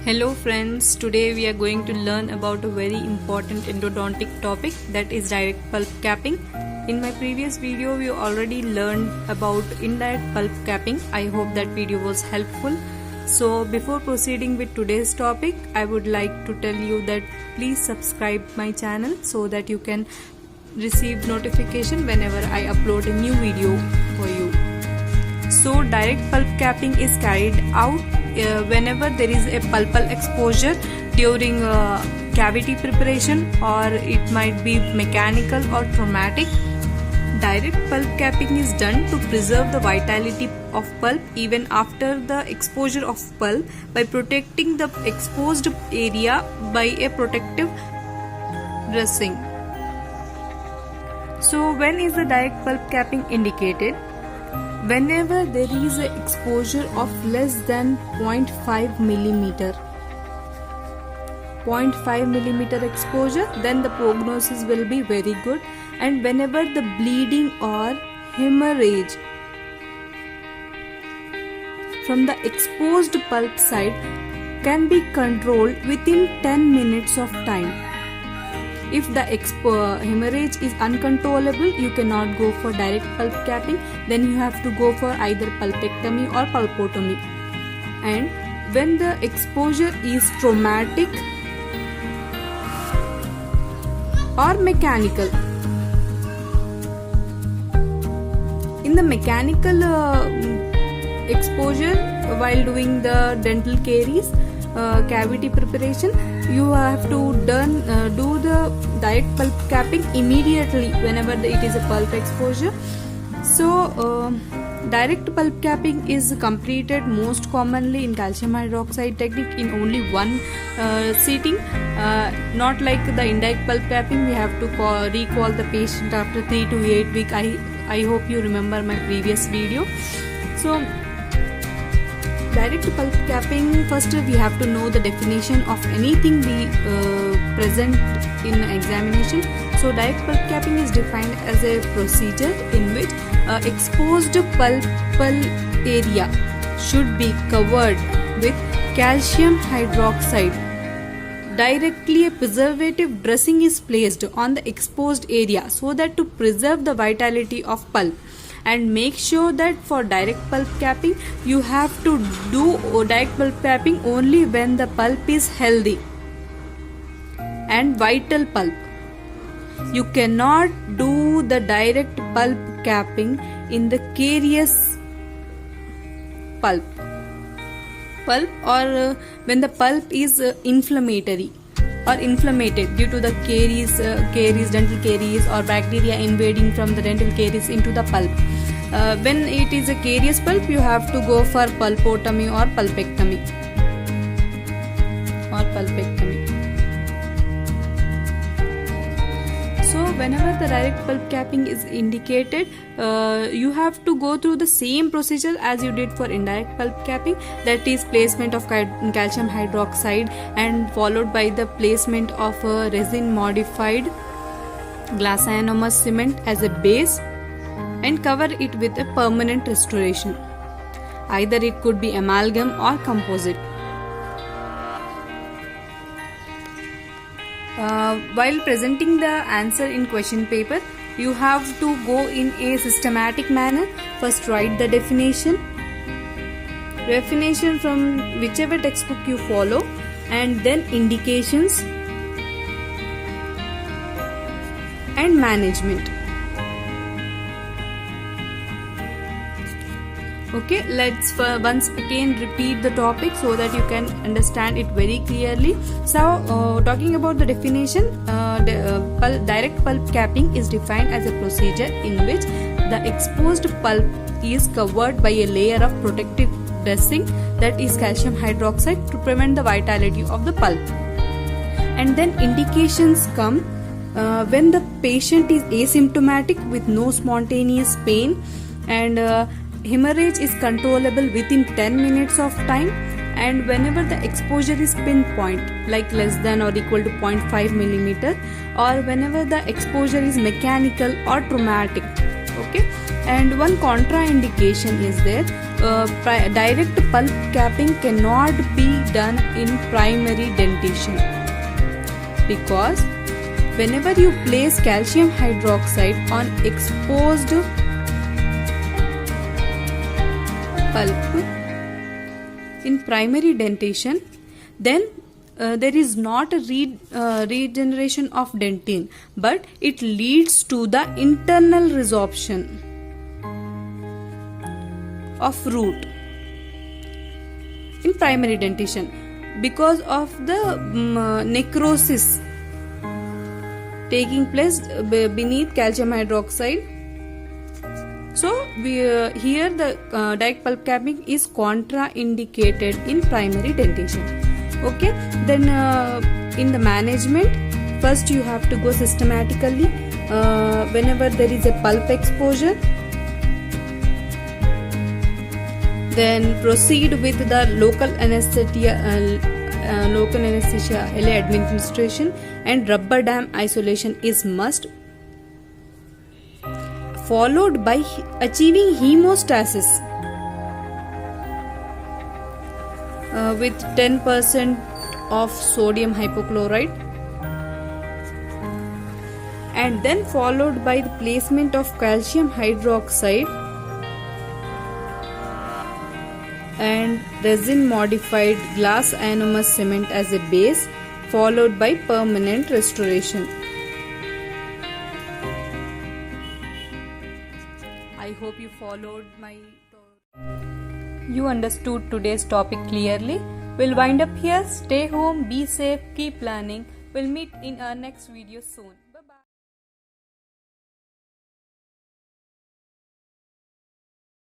Hello friends, today we are going to learn about a very important endodontic topic, that is direct pulp capping. In my previous video we already learned about indirect pulp capping. I hope that video was helpful. So before proceeding with today's topic, I would like to tell you that please subscribe my channel so that you can receive notification whenever I upload a new video for you. So direct pulp capping is carried out whenever there is a pulpal exposure during cavity preparation, or it might be mechanical or traumatic. Direct pulp capping is done to preserve the vitality of pulp even after the exposure of pulp by protecting the exposed area by a protective dressing. So when is the direct pulp capping indicated? Whenever there is an exposure of less than 0.5 millimeter. 0.5 millimeter exposure, then the prognosis will be very good. And whenever the bleeding or hemorrhage from the exposed pulp side can be controlled within 10 minutes of time. If the hemorrhage is uncontrollable, you cannot go for direct pulp capping, then you have to go for either pulpectomy or pulpotomy. And when the exposure is traumatic or mechanical, in the mechanical exposure while doing the dental caries cavity preparation, you have to do the direct pulp capping immediately whenever it is a pulp exposure. So direct pulp capping is completed most commonly in calcium hydroxide technique in only one sitting, not like the indirect pulp capping. We have to recall the patient after 3 to 8 weeks. I hope you remember my previous video. So direct pulp capping, first we have to know the definition of anything we present in examination. So direct pulp capping is defined as a procedure in which exposed pulpal area should be covered with calcium hydroxide. Directly a preservative dressing is placed on the exposed area so that to preserve the vitality of pulp. And make sure that for direct pulp capping, you have to do direct pulp capping only when the pulp is healthy and vital pulp. You cannot do the direct pulp capping in the carious pulp or when the pulp is inflammatory or inflamed due to the caries, dental caries, or bacteria invading from the dental caries into the pulp. When it is a carious pulp, you have to go for pulpotomy or pulpectomy. So whenever the direct pulp capping is indicated, you have to go through the same procedure as you did for indirect pulp capping, that is placement of calcium hydroxide and followed by the placement of a resin modified glass ionomers cement as a base and cover it with a permanent restoration. Either it could be amalgam or composite. While presenting the answer in question paper, you have to go in a systematic manner. First write the definition from whichever textbook you follow, and then indications and management. Okay, let's once again repeat the topic so that you can understand it very clearly. So talking about the definition, direct pulp capping is defined as a procedure in which the exposed pulp is covered by a layer of protective dressing, that is calcium hydroxide, to prevent the vitality of the pulp. And then indications come when the patient is asymptomatic with no spontaneous pain, and hemorrhage is controllable within 10 minutes of time, and whenever the exposure is pinpoint, like less than or equal to 0.5 millimeter, or whenever the exposure is mechanical or traumatic. Okay, and one contraindication is there, direct pulp capping cannot be done in primary dentition, because whenever you place calcium hydroxide on exposed pulp in primary dentition, then there is not a regeneration of dentin, but it leads to the internal resorption of root in primary dentition because of the necrosis taking place beneath calcium hydroxide. So here the direct pulp capping is contraindicated in primary dentition. Okay, then in the management, first you have to go systematically whenever there is a pulp exposure. Then proceed with the local anesthesia LA administration, and rubber dam isolation is must, followed by achieving hemostasis with 10% of sodium hypochlorite, and then followed by the placement of calcium hydroxide and resin modified glass ionomous cement as a base, followed by permanent restoration. I hope you followed you understood today's topic clearly. We'll wind up here. Stay home, be safe, keep learning. We'll meet in our next video soon.